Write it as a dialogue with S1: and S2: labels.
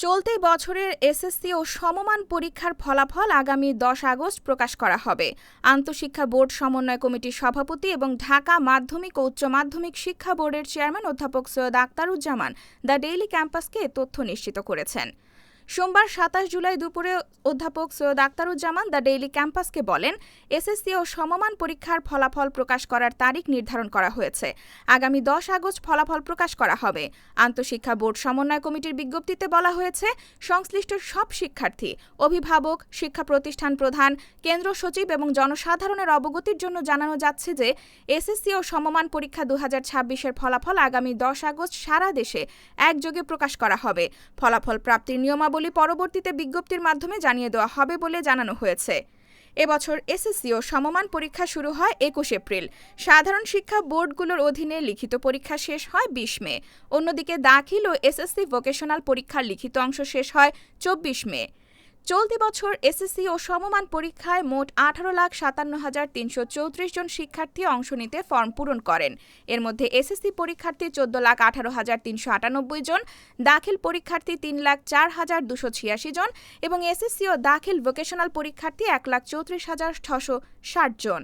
S1: চলতি বছরের এসএসসি ও সমমান পরীক্ষার ফলাফল আগামী ১০ আগস্ট প্রকাশ করা হবে। আন্তঃশিক্ষা বোর্ড সমন্বয় কমিটির সভাপতি এবং ঢাকা মাধ্যমিক ও উচ্চ মাধ্যমিক শিক্ষা বোর্ডের চেয়ারম্যান অধ্যাপক সৈয়দ আখতারুজ্জামান দ্য ডেইলি ক্যাম্পাসকে এ তথ্য নিশ্চিত করেছেন। সোমবার ২৭ জুলাই দুপুরে অধ্যাপক সৈয়দ আখতারুজ্জামান দ্য ডেইলি ক্যাম্পাসকে বলেন, এসএসসি ও সমমান পরীক্ষার ফলাফল প্রকাশ করার তারিখ নির্ধারণ করা হয়েছে। আগামী ১০ আগস্ট ফলাফল প্রকাশ করা হবে। আন্তঃশিক্ষা বোর্ড সমন্বয় কমিটির বিজ্ঞপ্তিতে বলা হয়েছে, সংশ্লিষ্ট সব শিক্ষার্থী, অভিভাবক, শিক্ষা প্রতিষ্ঠান প্রধান, কেন্দ্র সচিব এবং জনসাধারণের অবগতির জন্য জানানো যাচ্ছে যে এসএসসি ও সমমান পরীক্ষা ২০২৬-এর ফলাফল আগামী ১০ আগস্ট সারা দেশে একযোগে প্রকাশ করা হবে। ফলাফল প্রাপ্তির নিয়মাবলী পরবর্তীতে বিজ্ঞপ্তির মাধ্যমে জানিয়ে দেওয়া হবে বলে জানানো হয়েছে। এবছর এসএসসি ও সমমান পরীক্ষা শুরু হয় ২১ এপ্রিল। সাধারণ শিক্ষা বোর্ডগুলোর অধীনে লিখিত পরীক্ষা শেষ হয় ২০ মে। অন্যদিকে দাখিল ও এসএসসি ভোকেশনাল পরীক্ষার লিখিত অংশ শেষ হয় ২৪ মে। চলতি বছর এসএসসি ও সমমান পরীক্ষায় মোট ১৮,৫৭,৩৩৪ জন শিক্ষার্থী অংশ নিতে ফর্ম পূরণ করেন। এর মধ্যে এসএসসি পরীক্ষার্থী ১৪,১৮,৩৯৮ জন, দাখিল পরীক্ষার্থী ৩,০৪,২৮৬ জন এবং এসএসসি ও দাখিল ভোকেশনাল পরীক্ষার্থী ১,৩৪,৬৬০ জন।